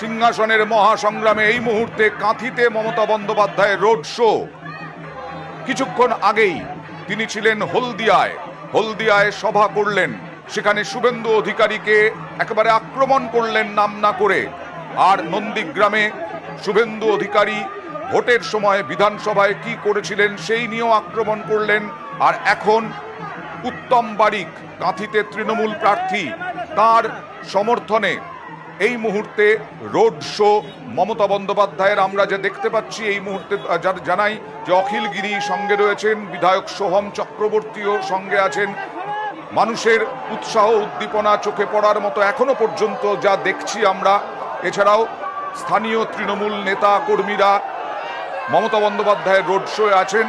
সিংহাসনের মহাসংগ্রামে এই মুহূর্তে কাঁথিতে মমতা বন্দ্যোপাধ্যায়ের রোড শো। কিছুক্ষণ আগেই তিনি ছিলেন হলদিয়ায় সভা করলেন, সেখানে শুভেন্দু অধিকারীকে একেবারে আক্রমণ করলেন নাম না করে। আর নন্দীগ্রামে শুভেন্দু অধিকারী ভোটের সময় বিধানসভায় কি করেছিলেন সেই নিয়েও আক্রমণ করলেন। আর এখন উত্তম বারিক কাঁথিতে তৃণমূল প্রার্থী, তার সমর্থনে এই মুহূর্তে রোড শো মমতা বন্দ্যোপাধ্যায়ের আমরা যে দেখতে পাচ্ছি। এই মুহূর্তে জানাই যে অখিল গিরি সঙ্গে রয়েছেন, বিধায়ক সোহম চক্রবর্তীও সঙ্গে আছেন। মানুষের উৎসাহ উদ্দীপনা চোখে পড়ার মতো এখনো পর্যন্ত যা দেখছি আমরা। এছাড়াও স্থানীয় তৃণমূল নেতা কর্মীরা মমতা বন্দ্যোপাধ্যায়ের রোড শোয়ে আছেন।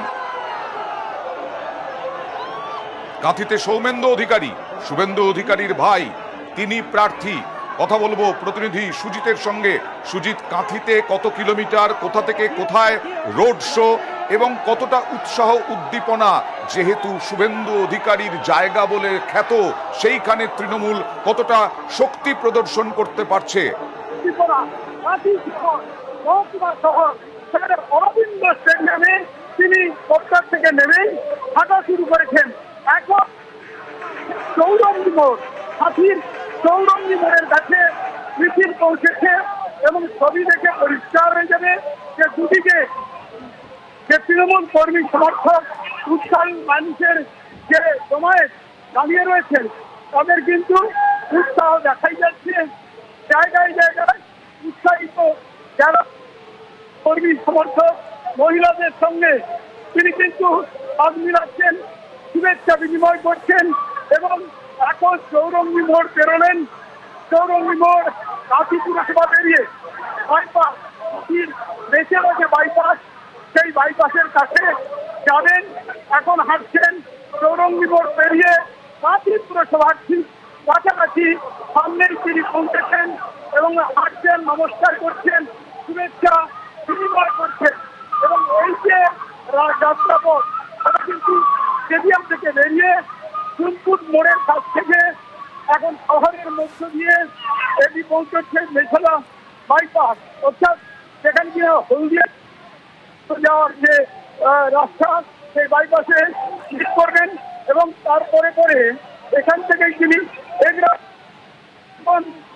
কাঁথিতে সৌমেন্দু অধিকারী, শুভেন্দু অধিকারীর ভাই, তিনি প্রার্থী। কথা বলবো প্রতিনিধি সুজিতের সঙ্গে। সুজিত, কাঁথিতে কত কিলোমিটার, কোথা থেকে কোথায় রোড শো এবং কতটা উৎসাহ উদ্দীপনা, যেহেতু শুভেন্দু অধিকারীর জায়গা বলে খ্যাত, সেইখানে তৃণমূল কতটা শক্তি প্রদর্শন করতে পারছে? অরবিন্দ স্টেডিয়ামে তিনি কলকাতা থেকে নেমেই হাঁটা শুরু করেছেন। এখন চৌরঙ্গি মোড়, হাতির চৌরঙ্গি মোড়ের কাছে মিছিল পৌঁছেছে এবং ছবি দেখে পরিষ্কার হয়ে যাবে যে দুদিকে যে তৃণমূল কর্মী সমর্থক উৎসাহী মানুষের যে জমায়েত দাঁড়িয়ে রয়েছেন, তাদের কিন্তু উৎসাহ দেখাই যাচ্ছে। জায়গায় জায়গায় উৎসাহিত যারা কর্মী সমর্থক মহিলাদের সঙ্গে তিনি কিন্তু হাত মিলাচ্ছেন, শুভেচ্ছা বিনিময় করছেন এবং এখন চৌরঙ্গি মোড় পেরোলেন। চৌরঙ্গি মোড় কাঁথি পুরসভা পেরিয়ে বাইপাস, বেঁচে রয়েছে বাইপাস, সেই বাইপাসের কাছে যাবেন। এখন হাঁটছেন চৌরঙ্গি মোড় পেরিয়ে কাঁথি পুরসভার ঠিক কাছাকাছি সামনেই তিনি পৌঁছেছেন এবং হাঁটছেন, নমস্কার করছেন, শুভেচ্ছা বিনিময় করছেন। এবং এই যে যাত্রাপথ, তারা কিন্তু স্টেডিয়াম থেকে বেরিয়ে চুনপুট মোড়ের কাছ থেকে এখন শহরের মধ্য দিয়ে এটি পৌঁছচ্ছে মেছলা বাইপাস, অর্থাৎ সেখান দিয়ে হলদিয়া যাওয়ার যে রাস্তা, সেই বাইপাসে ক্লিক করবেন এবং তারপরে পরে এখান থেকেই তিনি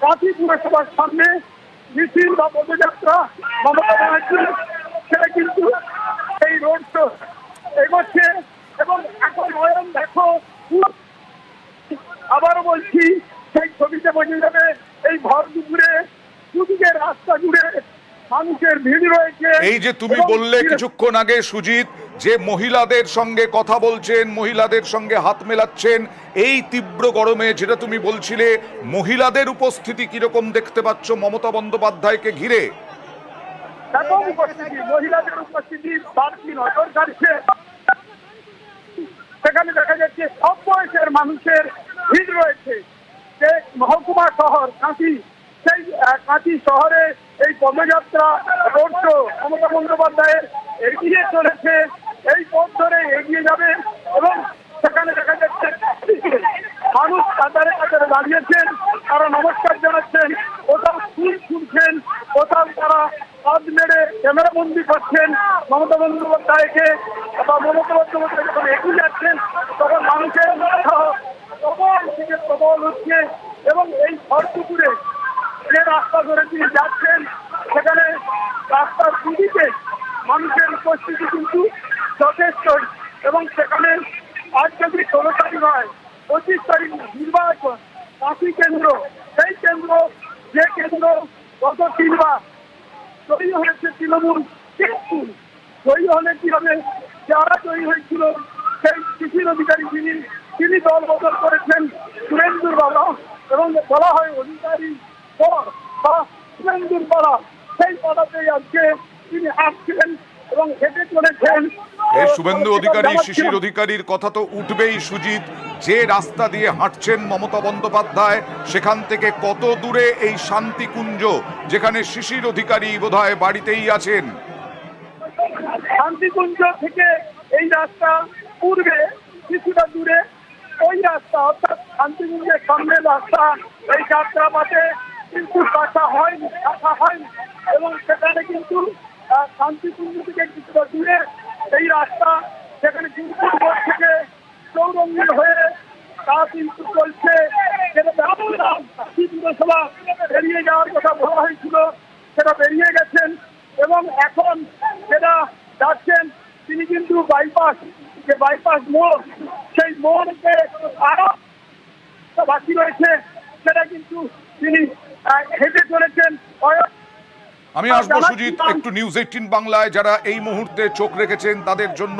কাঁথি পুরসভার সামনে মিছিল বা পদযাত্রা মমতা ব্যানার্জি, সেটা কিন্তু এই রোড শো এগোচ্ছে। এবং এখন নয়ন দেখো, আবারও বলছি, সেই ছবিতে বোঝা যাবে এই ভর দুপুরে দুদিকে রাস্তা জুড়ে মানুষের ভিড় রয়েছে। এই যে তুমি বললে কিছুক্ষণ আগে সুজিত, যে মহিলাদের সঙ্গে কথা বলছেন, মহিলাদের সঙ্গে হাত মেলাচ্ছেন, এই তীব্র গরমে যেটা তুমি বলছিলে, মহিলাদের উপস্থিতি কিরকম দেখতে পাচ্ছ মমতা বন্দ্যোপাধ্যায়কে ঘিরে? মহিলাদের উপস্থিতি বাড়তি নজর কাড়ছে। সেখানে দেখা যাচ্ছে সব বয়সের মানুষের ভিড় রয়েছে। যে মহকুমা শহর কাঁথি, সেই কাঁথি শহরে এই পদযাত্রা রোড শো মমতা বন্দ্যোপাধ্যায়ের এগিয়ে চলেছে। এই পথ ধরে এগিয়ে যাবে এবং সেখানে দেখা যাচ্ছে মানুষ কাতারে কাতারে দাঁড়িয়েছেন, তারা নমস্কার জানাচ্ছেন, কোথাও ফুল ছুঁড়ছেন, কোথাও তারা হাত মেরে ক্যামেরা বন্দি করছেন মমতা বন্দ্যোপাধ্যায়কে। বা মমতা বন্দ্যোপাধ্যায় যখন এগিয়ে যাচ্ছেন তখন মানুষের প্রবল থেকে প্রবল হচ্ছে। এবং এই ভরপুকুরে যে রাস্তা ধরে তিনি যাচ্ছেন, সেখানে রাস্তার দুদিকে মানুষের উপস্থিতি কিন্তু যথেষ্টই। এবং সেখানে আজ যদি 16 তারিখ হয়, 25 তারিখ নির্বাচন, কাঁথি কেন্দ্র, সেই কেন্দ্র যে কেন্দ্র গত 3 বার জয়ী হয়েছে তৃণমূল, কিন্তু জয়ী হলে কি হবে, যারা জয়ী হয়েছিল সেই শিশির অধিকারী তিনি দল বদল করেছেন শুভেন্দুর বাবা, এবং বলা হয় অধিকারী পর বা শুভেন্দুর পাড়া, সেই পাড়াতেই আজকে তিনি আসছেন এবং হেঁটে চলেছেন। এই শুভেন্দু অধিকারী, শিশির অধিকারীর কথা তো উঠবেই সুজিত। যে রাস্তা দিয়ে হাঁটছেন মমতা বন্দ্যোপাধ্যায়, সেখান থেকে কত দূরে এই শান্তিকুঞ্জ, যেখানে শিশির অধিকারী বোধহয় বাড়িতেই আছেন? শান্তিকুঞ্জ থেকে এই রাস্তা পূর্বে কিছুটা দূরে ওই রাস্তা অর্থাৎ শান্তিকুঞ্জের সামনের রাস্তা এই যাত্রাপথে কিন্তু কাটা হয়নি এবং সেখানে কিন্তু শান্তিকুঞ্জ থেকে কিছুটা দূরে এই রাস্তা সেখানে দুর্গপুর মোড় থেকে চৌরঙ্গি হয়ে তা কিন্তু চলছে। পুরসভা বেরিয়ে যাওয়ার কথা বলা হয়েছিল, সেটা বেরিয়ে গেছেন এবং এখন সেটা যাচ্ছেন তিনি কিন্তু বাইপাস মোড়, সেই মোড়কে আরো বাকি রয়েছে সেটা কিন্তু তিনি হেঁটে চলেছেন। আমি আসবো সুজিত একটু নিউজ 18 বাংলায় যারা এই মুহূর্তে চোখ রেখেছেন তাদের জন্য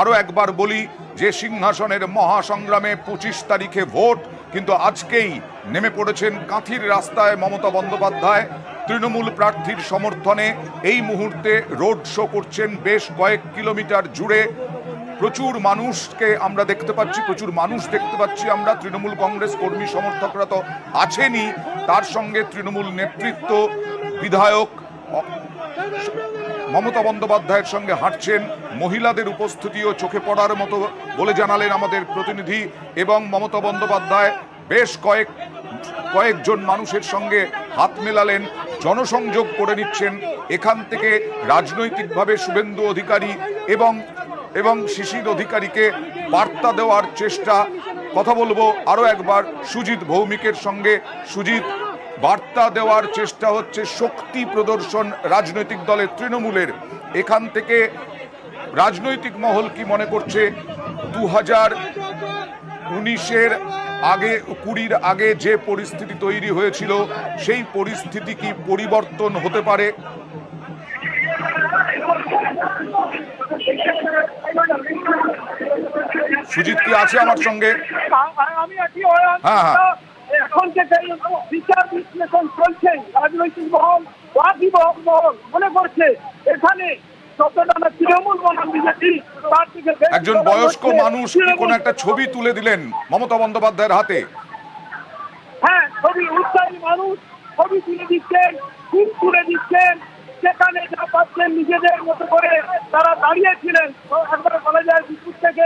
আরো একবার বলি যে সিংহাসনের মহাসংগ্রামে 25 তারিখে ভোট, কিন্তু আজকেই নেমে পড়েছেন কাঁথির রাস্তায় মমতা বন্দ্যোপাধ্যায় তৃণমূল প্রার্থীর সমর্থনে। এই মুহূর্তে রোড শো করছেন বেশ কয়েক কিলোমিটার জুড়ে। প্রচুর মানুষকে আমরা দেখতে পাচ্ছি, আমরা তৃণমূল কংগ্রেস কর্মী সমর্থকরা তো আছেনই, তার সঙ্গে তৃণমূল নেতৃত্ব, বিধায়ক মমতা বন্দ্যোপাধ্যায়ের সঙ্গে হাঁটছেন। মহিলাদের উপস্থিতিও চোখে পড়ার মতো বলে জানালেন আমাদের প্রতিনিধি, এবং মমতা বন্দ্যোপাধ্যায় বেশ কয়েকজন মানুষের সঙ্গে হাত মেলালেন, জনসংযোগ করে নিচ্ছেন। এখান থেকে রাজনৈতিকভাবে শুভেন্দু অধিকারী এবং শিশির অধিকারীকে বার্তা দেওয়ার চেষ্টা। কথা বলবো আরো একবার সুজিত ভৌমিকের সঙ্গে। সুজিত, বার্তা দেওয়ার চেষ্টা হচ্ছে শক্তি প্রদর্শন রাজনৈতিক দলের তৃণমূলের। এখান থেকে রাজনৈতিক মহল কি মনে করছে 2019-এর আগে 20-র আগে যে পরিস্থিতি তৈরি হয়েছিল সেই পরিস্থিতি কি পরিবর্তন হতে পারে? সুজিত কি আছে আমার সঙ্গে? হ্যাঁ, এখন থেকে বিচার বিশ্লেষণ চলছে, রাজনৈতিক মহল মনে করছে এখানে একজন বয়স্ক মানুষ কি কোন একটা ছবি তুলে দিলেন মমতা বন্দ্যোপাধ্যায়ের হাতে। হ্যাঁ, উৎসাহী মানুষ ছবি তুলে দিচ্ছেন, ফুল তুলে দিচ্ছেন, সেখানে যা পাচ্ছেন নিজেদের মতো করে তারা দাঁড়িয়েছিলেন। একবারে বলা যায় দুপুর থেকে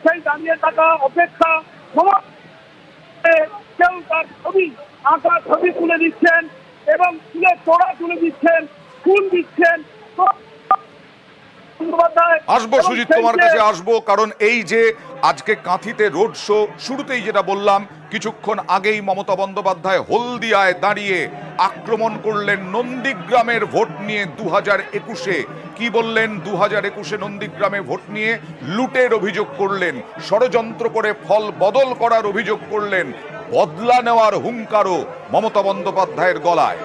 সেই দাঁড়িয়ে থাকা অপেক্ষা, কেউ তার ছবি তুলে দিচ্ছেন এবং ফুলের তোড়া তুলে দিচ্ছেন, ফুল দিচ্ছেন। আসবো সুজিত, তোমার কাছে আসবো, কারণ এই যে আজকে কাঁথিতে রোড শো, শুরুতেই যেটা বললাম কিছুক্ষণ আগেই মমতা বন্দ্যোপাধ্যায় হলদিয়ায় দাঁড়িয়ে আক্রমণ করলেন নন্দীগ্রামের ভোট নিয়ে। 2021-এ কি বললেন? 2021-এ নন্দীগ্রামে ভোট নিয়ে লুটের অভিযোগ করলেন, ষড়যন্ত্র করে ফল বদল করার অভিযোগ করলেন, বদলা নেওয়ার হুঙ্কারও মমতা বন্দ্যোপাধ্যায়ের গলায়।